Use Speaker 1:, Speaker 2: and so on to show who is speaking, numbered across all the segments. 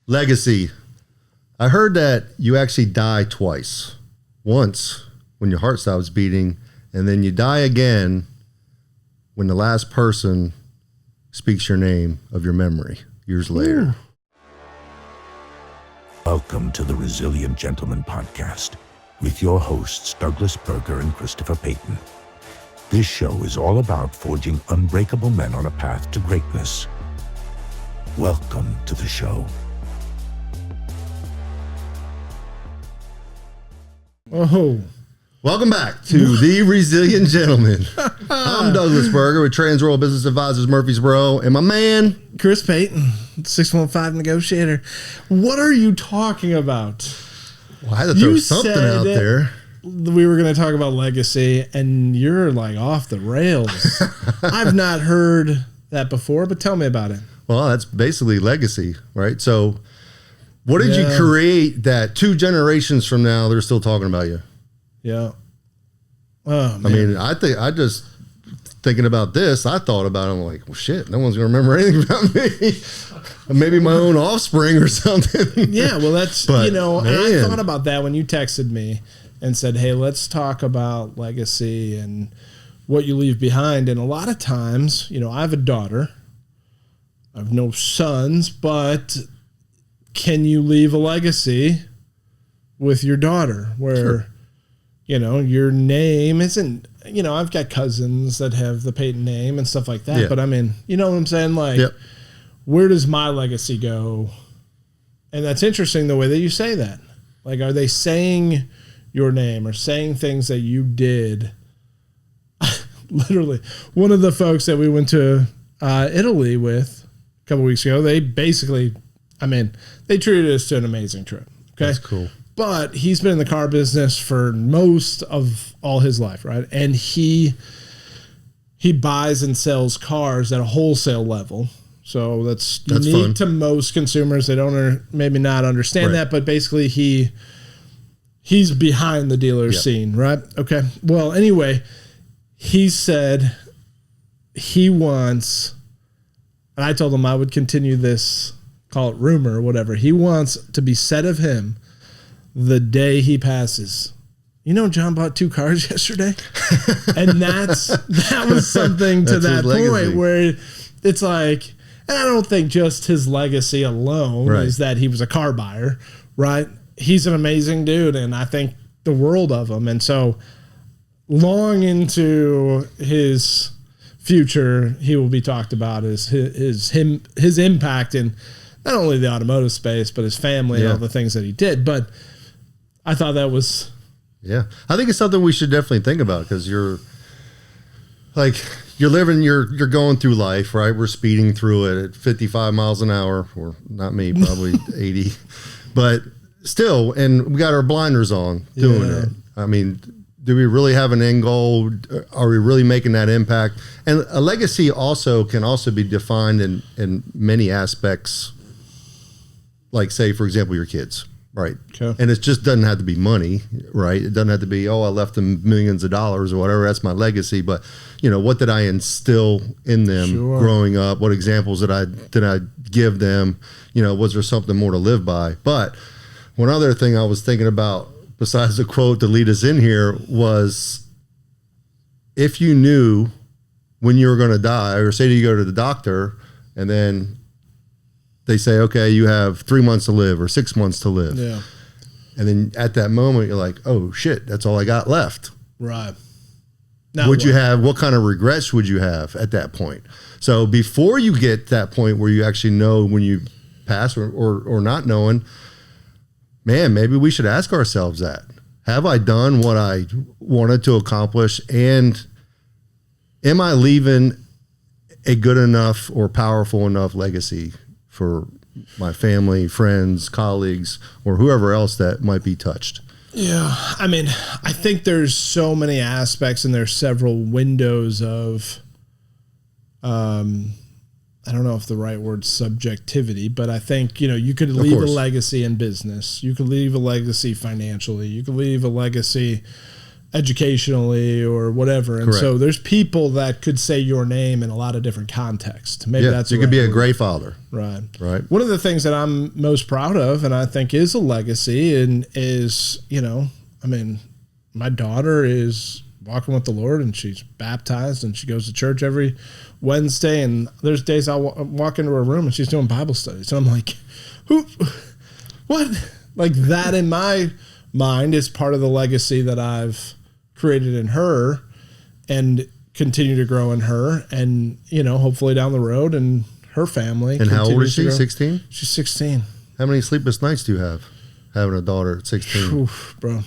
Speaker 1: Legacy. I heard that you actually die twice. Once when your heart stops beating, and then you die again when the last person speaks your name of your memory years later.
Speaker 2: Welcome to the Resilient Gentleman Podcast with your hosts, Douglas Berger and Christopher Payton. This show is all about forging unbreakable men on a path to greatness. Welcome to the show.
Speaker 3: Oh,
Speaker 1: welcome back to the Resilient Gentleman. I'm Douglas Berger with Transworld Business Advisors Murfreesboro, and my man
Speaker 3: Chris Payton, 615 Negotiator. What are you talking about?
Speaker 1: Well, I had to throw something out there.
Speaker 3: We were going to talk about legacy, and you're like off the rails. I've not heard that before, but tell me about it.
Speaker 1: Well, that's basically legacy, right? So what did you create that 2 generations from now they're still talking about you?
Speaker 3: Yeah. Oh, man.
Speaker 1: I mean, I just thinking about this, I thought about it, I'm like, well, shit, no one's going to remember anything about me. Maybe my own offspring or something.
Speaker 3: Yeah, well, that's, and I thought about that when you texted me and said, hey, let's talk about legacy and what you leave behind. And a lot of times, I have a daughter. I have no sons, but can you leave a legacy with your daughter where,
Speaker 1: sure,
Speaker 3: your name isn't, I've got cousins that have the Peyton name and stuff like that.
Speaker 1: Yeah.
Speaker 3: But I mean, you know what I'm saying? Like,
Speaker 1: yep,
Speaker 3: where does my legacy go? And that's interesting the way that you say that. Like, are they saying your name or saying things that you did? Literally, one of the folks that we went to Italy with a couple weeks ago, they basically, they treated us to an amazing trip. Okay.
Speaker 1: that's cool.
Speaker 3: But he's been in the car business for most of all his life, right? And he buys and sells cars at a wholesale level. So that's unique
Speaker 1: fun
Speaker 3: to most consumers. They don't maybe not understand that, but basically he's behind the dealer scene, right? Okay. Well, anyway, he said he wants, and I told him I would continue this, call it rumor or whatever. He wants to be said of him the day he passes. John bought 2 cars yesterday. And that was something to that point where it's like, and I don't think just his legacy alone is that he was a car buyer, right? He's an amazing dude, and I think the world of him. And so long into his future, he will be talked about as his impact in not only the automotive space, but his family and all the things that he did. But I thought that was...
Speaker 1: Yeah. I think it's something we should definitely think about, because you're living, you're going through life, right? We're speeding through it at 55 miles an hour, or not me, probably 80, but still, and we got our blinders on doing it. I mean, do we really have an end goal? Are we really making that impact? And a legacy can also be defined in many aspects, like, say, for example, your kids. Right. Okay. And it just doesn't have to be money, right? It doesn't have to be, I left them millions of dollars or whatever. That's my legacy. But, what did I instill in them growing up? What examples did I give them? Was there something more to live by? But one other thing I was thinking about, besides the quote to lead us in here, was if you knew when you were going to die, or say you go to the doctor and then they say, okay, you have 3 months to live or 6 months to live.
Speaker 3: Yeah.
Speaker 1: And then at that moment, you're like, oh, shit, that's all I got left.
Speaker 3: Right.
Speaker 1: Now, what kind of regrets would you have at that point? So before you get to that point where you actually know when you pass or not knowing, man, maybe we should ask ourselves that. Have I done what I wanted to accomplish? And am I leaving a good enough or powerful enough legacy for my family, friends, colleagues, or whoever else that might be touched?
Speaker 3: Yeah. I think there's so many aspects, and there's several windows of, I don't know if the right word's subjectivity, but I think, you could leave a legacy in business. You could leave a legacy financially. You could leave a legacy educationally or whatever. And so there's people that could say your name in a lot of different contexts. Maybe that's
Speaker 1: you could be a great father.
Speaker 3: Right.
Speaker 1: Right.
Speaker 3: One of the things that I'm most proud of, and I think is a legacy, and is, my daughter is walking with the Lord, and she's baptized, and she goes to church every Wednesday. And there's days I'll walk into her room and she's doing Bible studies. And I'm like, what? Like, that in my mind is part of the legacy that I've created in her and continue to grow in her, and hopefully down the road, and her family.
Speaker 1: And how old is she? 16?
Speaker 3: She's 16.
Speaker 1: How many sleepless nights do you have having a daughter at 16?
Speaker 3: Oof, bro.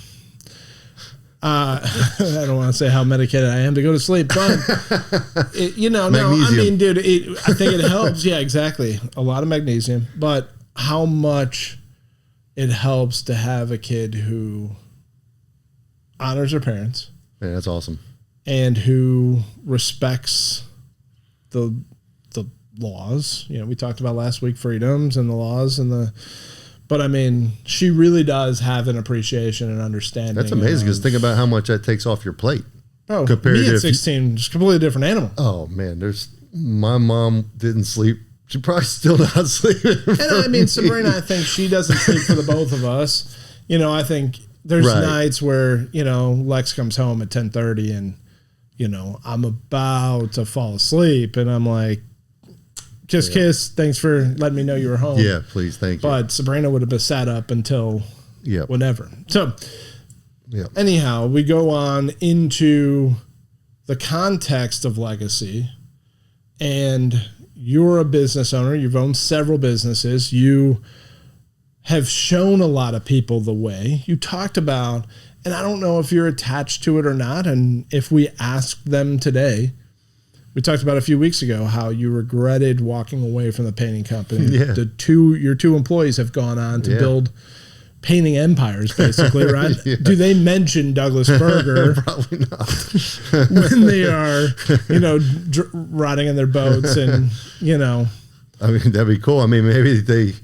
Speaker 3: I don't want to say how medicated I am to go to sleep, but
Speaker 1: magnesium.
Speaker 3: Dude, I think it helps. Yeah, exactly. A lot of magnesium, but how much it helps to have a kid who honors her parents.
Speaker 1: Man, that's awesome. And
Speaker 3: who respects the laws. We talked about last week freedoms and the laws but she really does have an appreciation and understanding.
Speaker 1: That's amazing, because think about how much that takes off your plate.
Speaker 3: Oh, compared me at 16, just completely different animal.
Speaker 1: Oh man, my mom didn't sleep. She probably still not sleeping.
Speaker 3: And Sabrina, I think she doesn't sleep for the both of us. I think there's nights where, Lex comes home at 10:30 and, I'm about to fall asleep, and I'm like, kiss. Thanks for letting me know you were home.
Speaker 1: Yeah, please. Thank you.
Speaker 3: But Sabrina would have been sat up until whenever. So anyhow, we go on into the context of legacy, and you're a business owner. You've owned several businesses. You have shown a lot of people the way. You talked about, and I don't know if you're attached to it or not, and if we asked them today, we talked about a few weeks ago how you regretted walking away from the painting company.
Speaker 1: Yeah.
Speaker 3: Your two employees have gone on to build painting empires, basically, right?
Speaker 1: Yeah.
Speaker 3: Do they mention Douglas Berger?
Speaker 1: Probably not.
Speaker 3: When they are, rotting in their boats, and
Speaker 1: that'd be cool. Maybe they.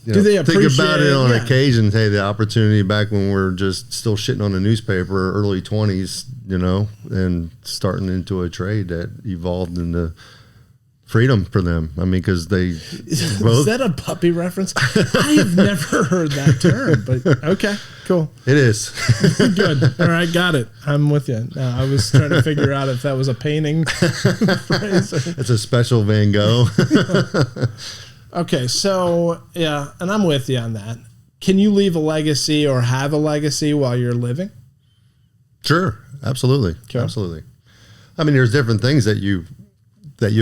Speaker 3: Do they
Speaker 1: think about it on
Speaker 3: yeah.
Speaker 1: occasion? Hey, the opportunity back when we're just still shitting on the newspaper, early 20s, and starting into a trade that evolved into freedom for them. Because they
Speaker 3: both.
Speaker 1: Was
Speaker 3: that a puppy reference? I have never heard that term, but okay, cool.
Speaker 1: It is.
Speaker 3: Good. All right, got it. I'm with you. Now, I was trying to figure out if that was a painting phrase.
Speaker 1: It's a special Van Gogh.
Speaker 3: Okay, so, yeah, and I'm with you on that. Can you leave a legacy or have a legacy while you're living?
Speaker 1: Sure, absolutely. Okay. Absolutely. There's different things that you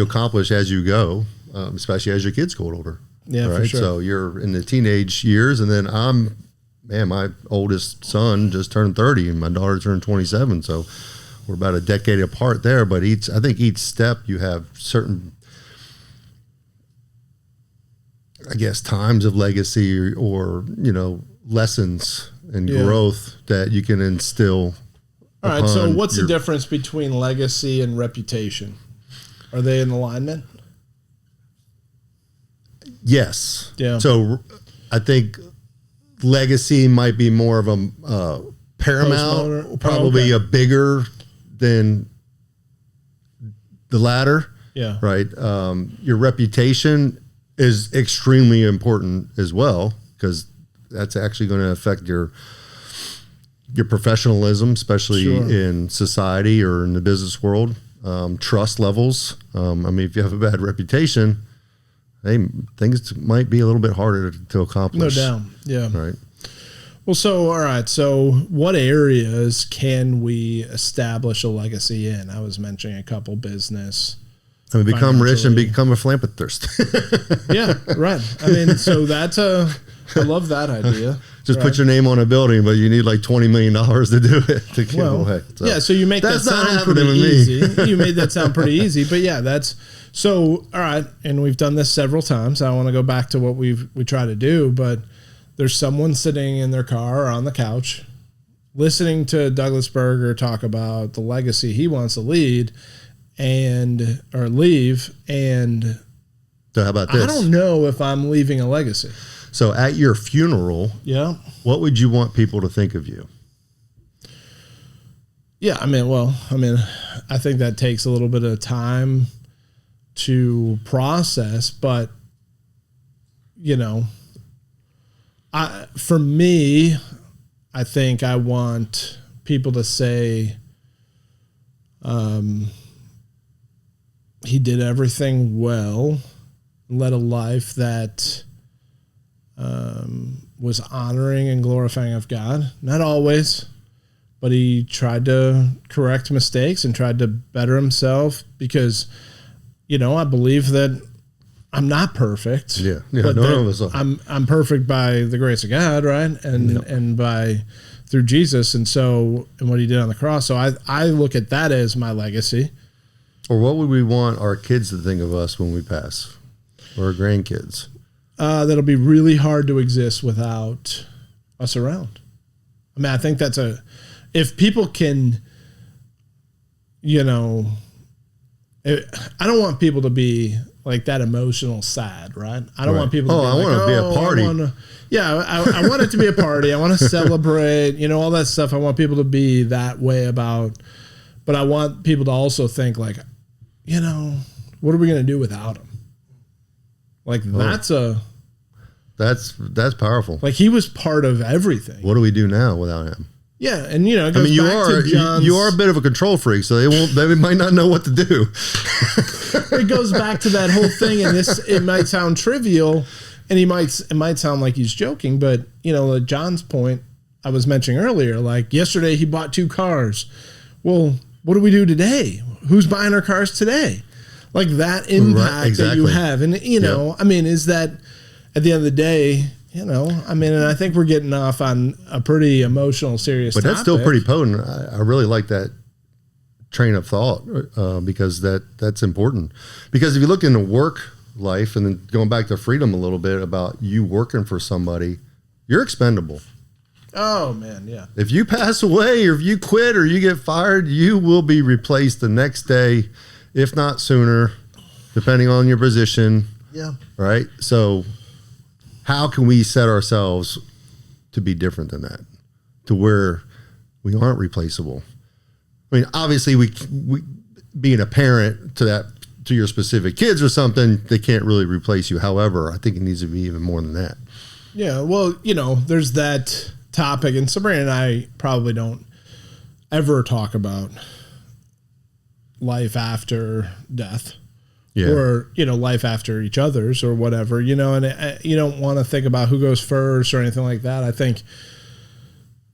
Speaker 1: accomplish as you go, especially as your kids get older.
Speaker 3: Yeah,
Speaker 1: right?
Speaker 3: For sure.
Speaker 1: So you're in the teenage years, and then my oldest son just turned 30, and my daughter turned 27, so we're about a decade apart there, but I think each step you have certain, times of legacy or lessons and growth that you can instill.
Speaker 3: All right. So what's the difference between legacy and reputation? Are they in alignment?
Speaker 1: Yes.
Speaker 3: Yeah.
Speaker 1: So I think legacy might be more of a paramount, probably a bigger than the latter.
Speaker 3: Yeah.
Speaker 1: Right. Your reputation is extremely important as well, because that's actually going to affect your professionalism, especially in society or in the business world. Trust levels. If you have a bad reputation, things might be a little bit harder to accomplish.
Speaker 3: No doubt. Yeah.
Speaker 1: Right.
Speaker 3: Well, all right. So what areas can we establish a legacy in? I was mentioning a couple: business.
Speaker 1: Become rich and become a philanthropist.
Speaker 3: Yeah, right. So I love that idea.
Speaker 1: Just put your name on a building, but you need like $20 million to do it to give away. So
Speaker 3: so you make that sound pretty easy. You made that sound pretty easy, but yeah, that's so. All right, and we've done this several times. I don't want to go back to what we try to do, but there's someone sitting in their car or on the couch, listening to Douglas Berger talk about the legacy he wants to leave. So
Speaker 1: how about this?
Speaker 3: I don't know if I'm leaving a legacy.
Speaker 1: So at your funeral, what would you want people to think of you?
Speaker 3: Yeah, I think that takes a little bit of time to process, but for me, I think I want people to say, he did everything well, led a life that was honoring and glorifying of God. Not always, but he tried to correct mistakes and tried to better himself because, I believe that I'm not perfect.
Speaker 1: Yeah,
Speaker 3: but
Speaker 1: none of us are.
Speaker 3: I'm perfect by the grace of God, right? And through Jesus and what he did on the cross. So I look at that as my legacy.
Speaker 1: Or what would we want our kids to think of us when we pass, or our grandkids?
Speaker 3: That'll be really hard to exist without us around. I think that's if people can, I don't want people to be like that emotional sad, right? I don't want people to be
Speaker 1: I want to be a party.
Speaker 3: I want it to be a party. I want to celebrate, all that stuff. I want people to be that way but I want people to also think like, what are we going to do without him? Like that's
Speaker 1: powerful.
Speaker 3: Like he was part of everything.
Speaker 1: What do we do now without him?
Speaker 3: Yeah, and it goes
Speaker 1: you
Speaker 3: back
Speaker 1: are
Speaker 3: to John's,
Speaker 1: you are a bit of a control freak, so they might not know what to do.
Speaker 3: It goes back to that whole thing, and it might sound trivial, and it might sound like he's joking, but John's point I was mentioning earlier, like yesterday he bought 2 cars. Well, what do we do today? Who's buying our cars today? Like that impact that you have, and is that at the end of the day? And I think we're getting off on a pretty emotional, serious topic.
Speaker 1: But that's still pretty potent. I really like that train of thought because that's important. Because if you look into work life and then going back to freedom a little bit about you working for somebody, you're expendable.
Speaker 3: Oh, man, yeah.
Speaker 1: If you pass away or if you quit or you get fired, you will be replaced the next day, if not sooner, depending on your position.
Speaker 3: Yeah.
Speaker 1: Right? So how can we set ourselves to be different than that, to where we aren't replaceable? I mean, obviously, we being a parent to your specific kids or something, they can't really replace you. However, I think it needs to be even more than that.
Speaker 3: Yeah, well, there's that topic, and Sabrina and I probably don't ever talk about life after death. Yeah. Or, life after each other's or whatever, and you don't want to think about who goes first or anything like that. I think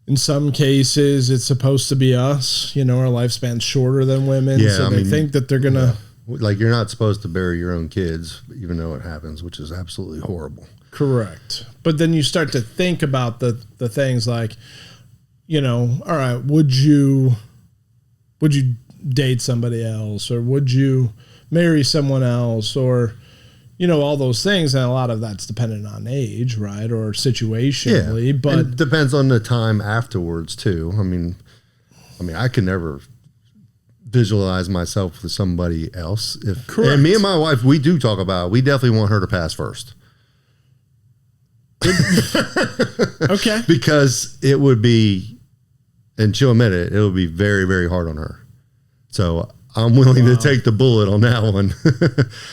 Speaker 3: in some cases it's supposed to be us, our lifespan's shorter than women. Yeah, so they think that they're going to.
Speaker 1: Like you're not supposed to bury your own kids, even though it happens, which is absolutely horrible.
Speaker 3: Correct. But then you start to think about the things like, all right, would you date somebody else, or would you marry someone else, or all those things, and a lot of that's dependent on age, right, or situationally. Yeah, but
Speaker 1: it depends on the time afterwards too. I mean, I could never visualize myself with somebody else. Correct. And me and my wife, we do talk about it. We definitely want her to pass first.
Speaker 3: Okay,
Speaker 1: because it would be, and she'll admit it would be very, very hard on her. So I'm willing to take the bullet on that one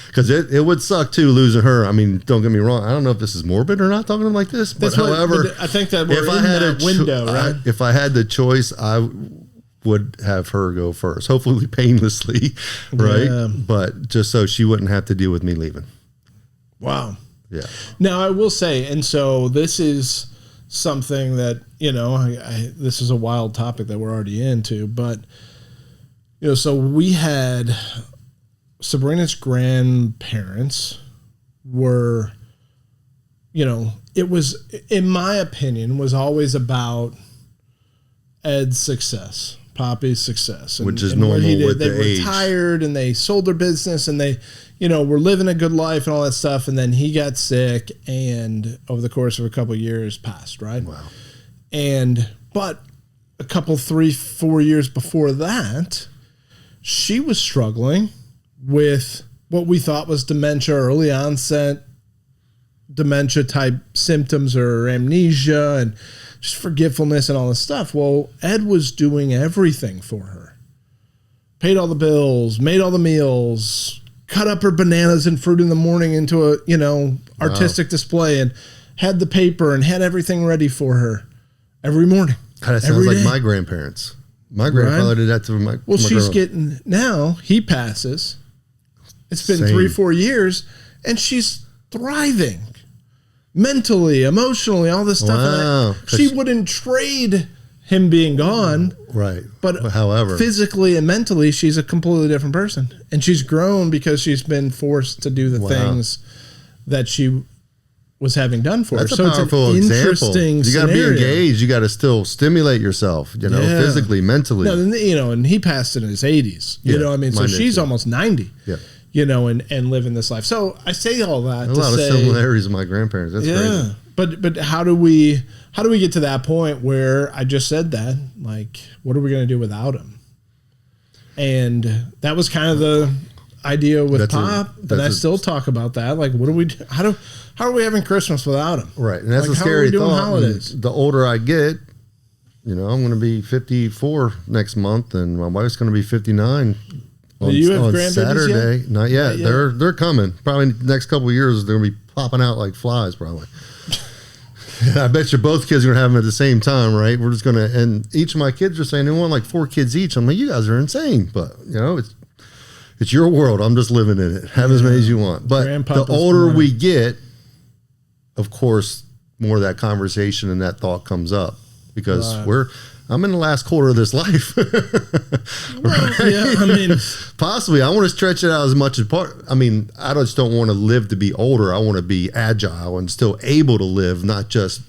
Speaker 1: because it would suck too losing her. I mean, don't get me wrong. I don't know if this is morbid or not talking to them like this, but however,
Speaker 3: I think that we're in that window, right?
Speaker 1: If I had the choice, I would have her go first, hopefully painlessly, right? Yeah. But just so she wouldn't have to deal with me leaving.
Speaker 3: Wow.
Speaker 1: Yeah.
Speaker 3: Now I will say, and so this is something that, this is a wild topic that we're already into, but so we had Sabrina's grandparents were, it was, in my opinion, was always about Ed's success, Poppy's success.
Speaker 1: Which is normal with the age.
Speaker 3: They retired and they sold their business and they, were living a good life and all that stuff. And then he got sick and over the course of a couple of years passed, right?
Speaker 1: Wow.
Speaker 3: But a couple, 3-4 years before that, she was struggling with what we thought was dementia, early onset dementia type symptoms or amnesia and just forgetfulness and all this stuff. Well, Ed was doing everything for her. Paid all the bills, made all the meals, cut up her bananas and fruit in the morning into a, artistic display, and had the paper and had everything ready for her every morning.
Speaker 1: That sounds like my grandparents. My grandfather did that to my
Speaker 3: Well, she's
Speaker 1: grandma.
Speaker 3: getting, now he passes. It's been
Speaker 1: Same.
Speaker 3: 3-4 years and she's thriving mentally, emotionally, all this stuff.
Speaker 1: Wow.
Speaker 3: And she wouldn't trade him being gone.
Speaker 1: Right.
Speaker 3: But
Speaker 1: however,
Speaker 3: physically and mentally, she's a completely different person. And she's grown because she's been forced to do the things that she was having done for her.
Speaker 1: That's a powerful example. You got to be engaged. You got to still stimulate yourself, physically, mentally.
Speaker 3: No, and he passed in his 80s. You know what I mean? So she's almost 90.
Speaker 1: Yeah.
Speaker 3: And living this life. So I say all that
Speaker 1: a lot of similarities with my grandparents. That's crazy.
Speaker 3: But how do we get to that point where I just said that? Like, what are we going to do without him? And that was kind of the idea with Pop. And I still talk about that. Like, what do we do? How are we having Christmas without him?
Speaker 1: Right. And that's a scary thought. Holidays? The older I get, I'm going to be 54 next month, and my wife's going to be 59.
Speaker 3: Do you have grandbabies
Speaker 1: Saturday?
Speaker 3: Yet?
Speaker 1: Not yet. They're coming. Probably the next couple of years they're gonna be popping out like flies. Probably. I bet you both kids are gonna have them at the same time, right? We're just gonna, and each of my kids are saying they want like 4 kids each. I'm like, you guys are insane, but it's your world. I'm just living in it. Have as many as you want. But the older we get, of course, more of that conversation and that thought comes up because I'm in the last quarter of this life.
Speaker 3: Well, yeah, I mean,
Speaker 1: possibly. I want to stretch it out as much as part. I mean, I just don't want to live to be older. I want to be agile and still able to live, not just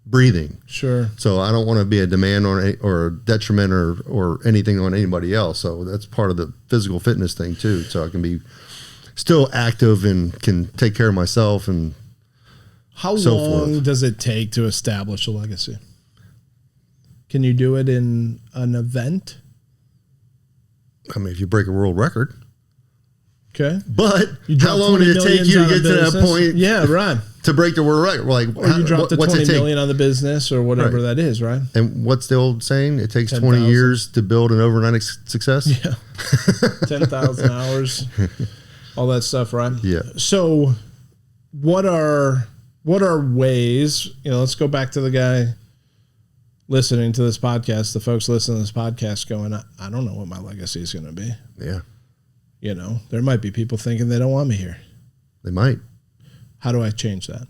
Speaker 1: breathing.
Speaker 3: Sure.
Speaker 1: So I don't want to be a demand or a detriment or anything on anybody else. So that's part of the physical fitness thing too. So I can be still active and can take care of myself and
Speaker 3: how long does it take to establish a legacy? Can you do it in an event?
Speaker 1: I mean, if you break a world record.
Speaker 3: Okay.
Speaker 1: But how long did it take you to get to that point?
Speaker 3: Yeah, right.
Speaker 1: To break the world record. Like,
Speaker 3: or you drop the 20 million on the business or whatever that is, right?
Speaker 1: And what's the old saying? It takes 20 years to build an overnight success?
Speaker 3: Yeah. 10,000 hours. All that stuff, right?
Speaker 1: Yeah.
Speaker 3: So what are ways, let's go back to the guy listening to this podcast, the folks listening to this podcast going, I don't know what my legacy is going to be.
Speaker 1: Yeah.
Speaker 3: There might be people thinking they don't want me here.
Speaker 1: They might.
Speaker 3: How do I change that?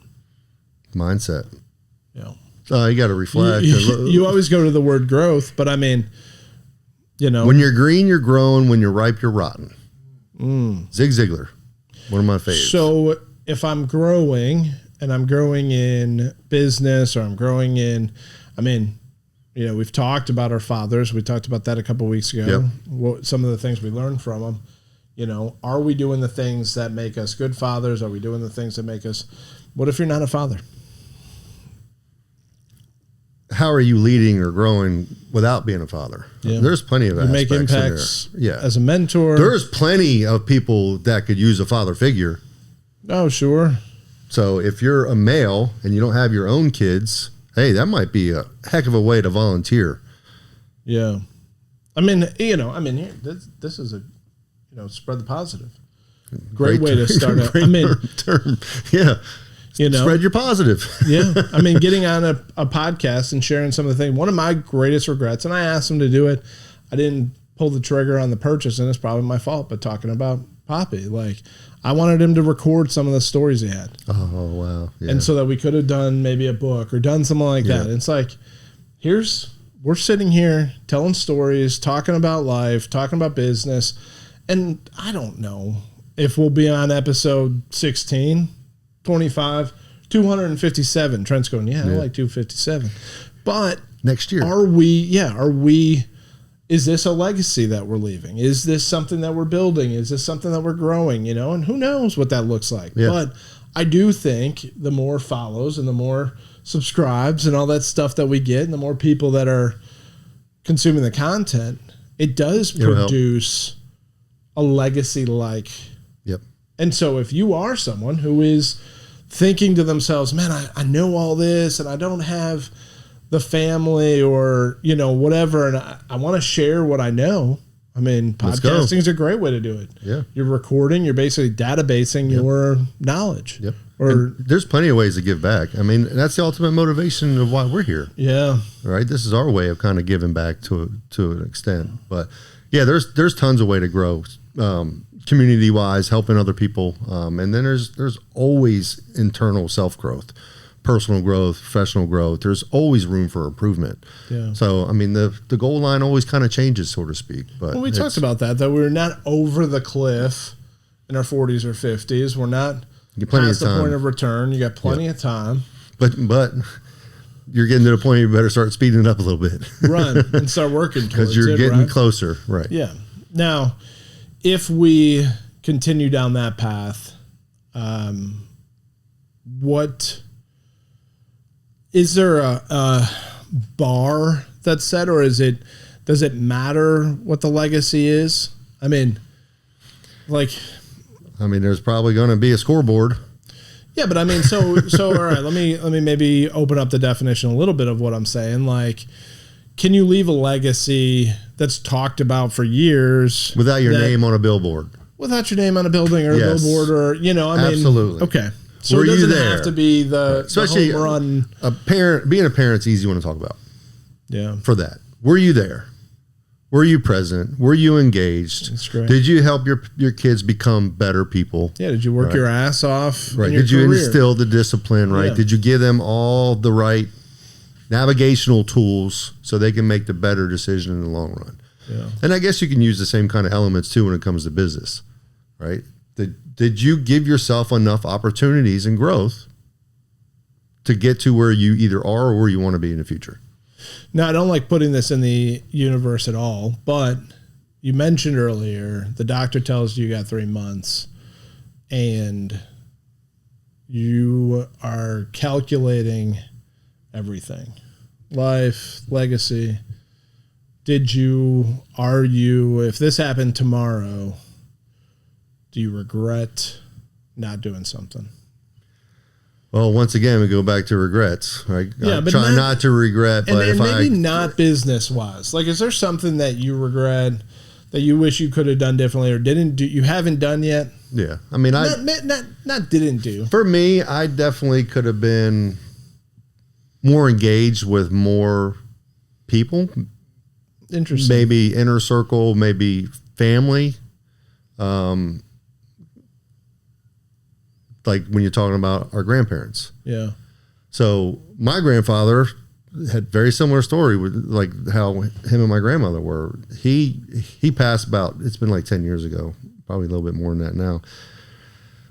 Speaker 1: Mindset.
Speaker 3: You
Speaker 1: got to reflect.
Speaker 3: You always go to the word growth, but I mean,
Speaker 1: when you're green, you're growing. When you're ripe, you're rotten. Zig Ziglar, one of my favorites.
Speaker 3: So if I'm growing and I'm growing in business or I'm growing in, we've talked about our fathers. We talked about that a couple of weeks ago. Yep. Some of the things we learned from them. Are we doing the things that make us good fathers? Are we doing the things that make us? What if you're not a father?
Speaker 1: How are you leading or growing without being a father?
Speaker 3: Yeah.
Speaker 1: There's plenty of aspects.
Speaker 3: You make impacts
Speaker 1: in there.
Speaker 3: as a mentor.
Speaker 1: There's plenty of people that could use a father figure.
Speaker 3: Oh, sure.
Speaker 1: So if you're a male and you don't have your own kids, hey, that might be a heck of a way to volunteer.
Speaker 3: Yeah. This is a, spread the positive. Great way to start out.
Speaker 1: Term. Yeah. Spread your positive.
Speaker 3: Yeah. Getting on a podcast and sharing some of the things. One of my greatest regrets, and I asked him to do it, I didn't pull the trigger on the purchase, and it's probably my fault, but talking about Poppy, I wanted him to record some of the stories he had.
Speaker 1: Oh, wow. Yeah.
Speaker 3: And so that we could have done maybe a book or done something like that. And it's like, we're sitting here telling stories, talking about life, talking about business. And I don't know if we'll be on episode 16, 25, 257. Trent's going, I like 257. But
Speaker 1: next year,
Speaker 3: is this a legacy that we're leaving? Is this something that we're building? Is this something that we're growing? And who knows what that looks like. Yeah. But I do think the more follows and the more subscribes and all that stuff that we get and the more people that are consuming the content, it does produce a legacy like.
Speaker 1: Yep.
Speaker 3: And so if you are someone who is thinking to themselves, man, I know all this and I don't have the family or, whatever. And I want to share what I know. I mean, podcasting is a great way to do it.
Speaker 1: Yeah.
Speaker 3: You're recording, you're basically databasing your knowledge.
Speaker 1: Yep. And there's plenty of ways to give back. I mean, that's the ultimate motivation of why we're here.
Speaker 3: Yeah.
Speaker 1: Right. This is our way of kind of giving back to an extent. But yeah, there's tons of way to grow, community wise, helping other people. And then there's always internal self growth, personal growth, professional growth. There's always room for improvement. Yeah. So, I mean, the goal line always kind of changes, so to speak. But
Speaker 3: we talked about that we're not over the cliff in our 40s or 50s. We're not past the point of return. You got plenty of time.
Speaker 1: But you're getting to the point you better start speeding it up a little bit.
Speaker 3: Run and start working towards it.
Speaker 1: Because you're getting closer. Right.
Speaker 3: Yeah. Now, if we continue down that path, what is there a bar that's set, or does it matter what the legacy is? I mean,
Speaker 1: there's probably going to be a scoreboard.
Speaker 3: Yeah, but I mean, so all right. Let me maybe open up the definition a little bit of what I'm saying. Like, can you leave a legacy that's talked about for years
Speaker 1: without your name on a billboard?
Speaker 3: Without your name on a building or a billboard, or
Speaker 1: absolutely.
Speaker 3: Okay. So it doesn't have to be
Speaker 1: especially
Speaker 3: the home run.
Speaker 1: Being a parent's easy one to talk about.
Speaker 3: Yeah.
Speaker 1: For that, were you there? Were you present? Were you engaged?
Speaker 3: That's great.
Speaker 1: Did you help your kids become better people?
Speaker 3: Yeah. Did you work your ass off?
Speaker 1: Right.
Speaker 3: Did
Speaker 1: you instill the discipline? Right.
Speaker 3: Yeah.
Speaker 1: Did you give them all the right navigational tools so they can make the better decision in the long run?
Speaker 3: Yeah.
Speaker 1: And I guess you can use the same kind of elements too when it comes to business, right? Did you give yourself enough opportunities and growth to get to where you either are or where you want to be in the future?
Speaker 3: Now, I don't like putting this in the universe at all, but you mentioned earlier the doctor tells you got 3 months and you are calculating everything, life, legacy. If this happened tomorrow, do you regret not doing something?
Speaker 1: Well, once again, we go back to regrets. Right?
Speaker 3: Yeah, but
Speaker 1: try not to regret. But
Speaker 3: maybe not business wise. Like, is there something that you regret that you wish you could have done differently or didn't do? You haven't done yet.
Speaker 1: Yeah, I mean,
Speaker 3: not didn't do.
Speaker 1: For me, I definitely could have been more engaged with more people.
Speaker 3: Interesting.
Speaker 1: Maybe inner circle, maybe family. Like when you're talking about our grandparents.
Speaker 3: Yeah.
Speaker 1: So my grandfather had very similar story with like how him and my grandmother were. He passed it's been like 10 years ago, probably a little bit more than that now.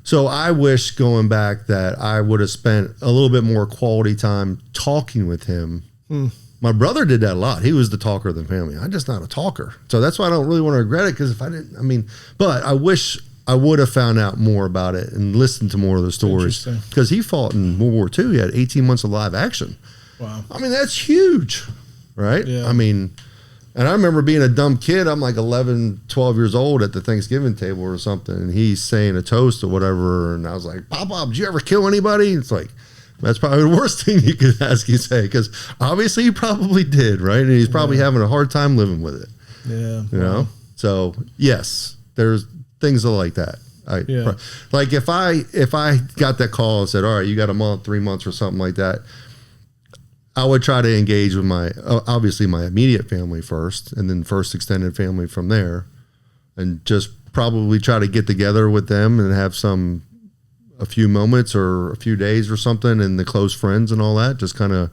Speaker 1: So I wish going back that I would have spent a little bit more quality time talking with him. My brother did that a lot. He was the talker of the family. I'm just not a talker. So that's why I don't really want to regret it, because if I didn't, but I wish I would have found out more about it and listened to more of the stories, because he fought in World War II. He had 18 months of live action.
Speaker 3: Wow.
Speaker 1: That's huge, right?
Speaker 3: Yeah.
Speaker 1: And I remember being a dumb kid. I'm like 11, 12 years old at the Thanksgiving table or something, and he's saying a toast or whatever, and I was like, Pop, did you ever kill anybody? It's like, that's probably the worst thing you could ask you say, because obviously he probably did, right? And he's probably having a hard time living with it.
Speaker 3: Yeah.
Speaker 1: You know? So, yes, there's things like that. Like if I got that call and said, all right, you got a month, 3 months or something like that, I would try to engage with obviously my immediate family first, and then first extended family from there, and just probably try to get together with them and have a few moments or a few days or something, and the close friends and all that, just kind of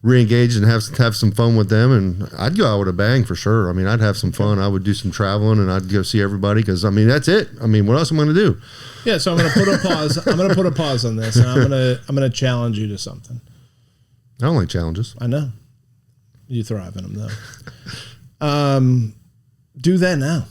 Speaker 1: re-engage and have some fun with them. And I'd go out with a bang for sure. I'd have some fun. I would do some traveling, and I'd go see everybody, because that's it. What else am I going to do?
Speaker 3: Yeah. So I'm going to put a pause. I'm going to put a pause on this, and I'm going to challenge you to something.
Speaker 1: I don't like challenges.
Speaker 3: I know. You thrive in them though. Do that now.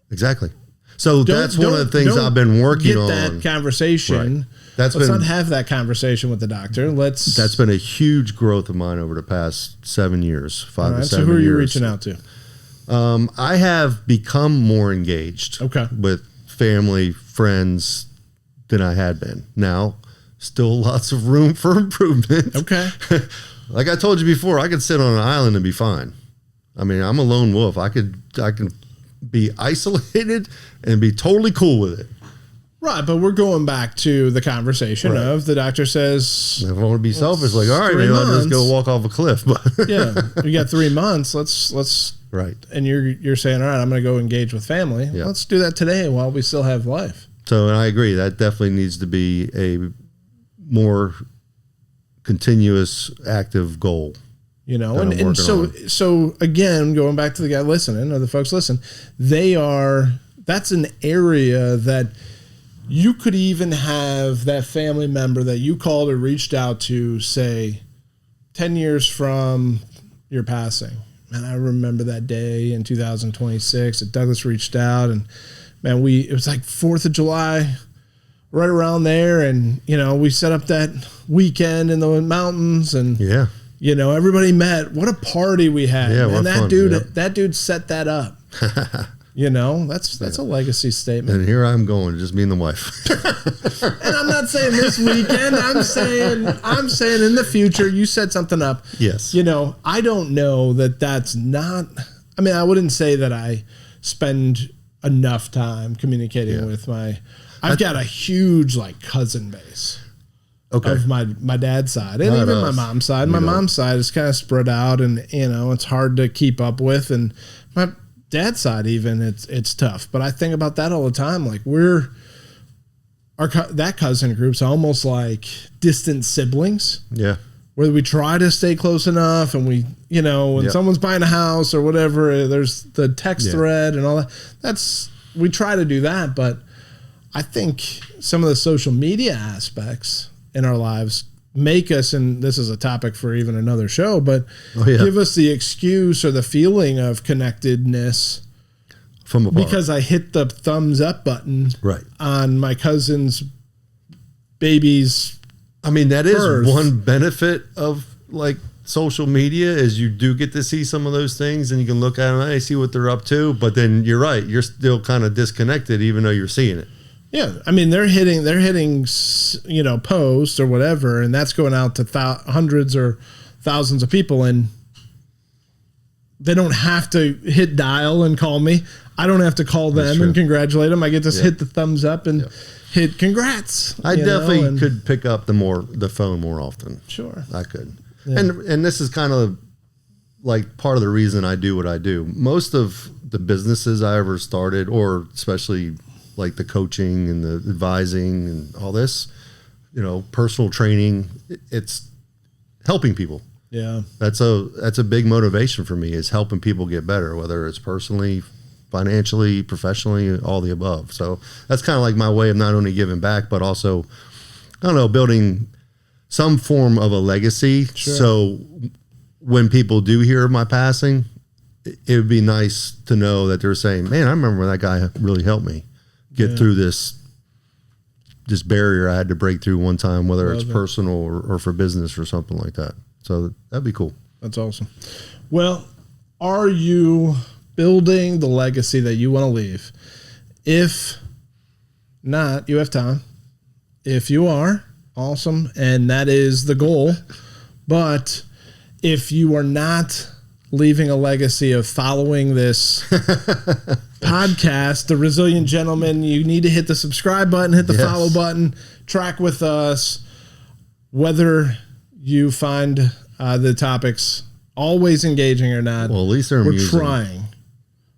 Speaker 1: Exactly. So that's one of the things I've been working on.
Speaker 3: Get that conversation. Right. Let's not have that conversation with the doctor. That's
Speaker 1: been a huge growth of mine over the past 7 years, 5 to 7 years.
Speaker 3: So who are you reaching out to?
Speaker 1: I have become more engaged with family, friends than I had been. Now, still lots of room for improvement.
Speaker 3: Okay.
Speaker 1: Like I told you before, I could sit on an island and be fine. I mean, I'm a lone wolf. I can be isolated and be totally cool with it.
Speaker 3: Right, but we're going back to the conversation of the doctor says,
Speaker 1: if I want to be selfish, like, all right, maybe I'll just go walk off a cliff. But
Speaker 3: yeah, we got 3 months. Let's
Speaker 1: right.
Speaker 3: And you're saying, all right, I'm going to go engage with family.
Speaker 1: Yeah.
Speaker 3: Let's do that today while we still have life.
Speaker 1: So, and I agree, that definitely needs to be a more continuous, active goal.
Speaker 3: You know, and so again, going back to the guy listening or the folks listen, that's an area that you could even have that family member that you called or reached out to, say, 10 years from your passing. Man, I remember that day in 2026 that Douglas reached out, and man, it was like 4th of July, right around there. And, you know, we set up that weekend in the mountains, and, you know, everybody met. What a party we had.
Speaker 1: Yeah,
Speaker 3: and
Speaker 1: that
Speaker 3: dude set that up. You know, that's a legacy statement.
Speaker 1: And here I'm going, just me and the wife.
Speaker 3: And I'm not saying this weekend. I'm saying in the future, you set something up.
Speaker 1: Yes.
Speaker 3: You know, I don't know that's not. I mean, I wouldn't say that I spend enough time communicating with I've got a huge like cousin base. Okay. Of my dad's side and even my mom's side. My mom's side is kind of spread out, and you know it's hard to keep up with. And my dad's side, even it's tough. But I think about that all the time. Like that cousin group's almost like distant siblings. Yeah. Where we try to stay close enough, and we, you know, when someone's buying a house or whatever, there's the text thread and all that. We try to do that, but I think some of the social media aspects in our lives make us, and this is a topic for even another show, but give us the excuse or the feeling of connectedness from afar. Because I hit the thumbs up button on my cousin's baby's. I mean, that is one benefit of like social media is you do get to see some of those things, and you can look at them and see what they're up to. But then you're right, you're still kind of disconnected, even though you're seeing it. Yeah, I mean they're hitting, you know, posts or whatever, and that's going out to hundreds or thousands of people, and they don't have to hit dial and call me. I don't have to call them and congratulate them. I get to hit the thumbs up and hit congrats. I definitely could pick up the phone more often. Sure, I could, and this is kind of like part of the reason I do what I do. Most of the businesses I ever started, or especially like the coaching and the advising and all this, you know, personal training, it's helping people. Yeah. That's a big motivation for me, is helping people get better, whether it's personally, financially, professionally, all the above. So that's kind of like my way of not only giving back, but also, I don't know, building some form of a legacy. Sure. So when people do hear of my passing, it would be nice to know that they're saying, man, I remember when that guy really helped me get through this barrier I had to break through one time, whether it's personal or for business or something like that. So that'd be cool. That's awesome. Well, are you building the legacy that you want to leave? If not, you have time. If you are, awesome. And that is the goal. But if you are not leaving a legacy of following this podcast, The Resilient Gentleman, you need to hit the subscribe button, hit the follow button, track with us. Whether you find the topics always engaging or not, well, at least we're amusing.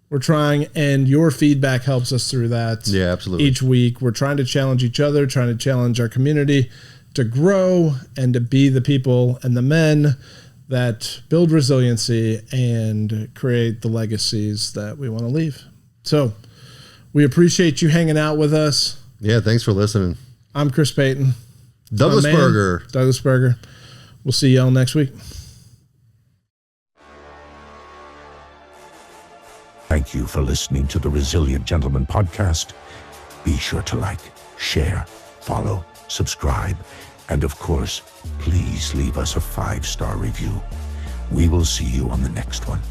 Speaker 3: We're trying, and your feedback helps us through that. Yeah, absolutely. Each week, we're trying to challenge each other, trying to challenge our community to grow and to be the people and the men that build resiliency and create the legacies that we want to leave. So we appreciate you hanging out with us. Yeah, thanks for listening. I'm Chris Payton. Douglas Berger. We'll see y'all next week.
Speaker 2: Thank you for listening to the Resilient Gentleman podcast. Be sure to like, share, follow, subscribe, and of course, please leave us a 5-star review. We will see you on the next one.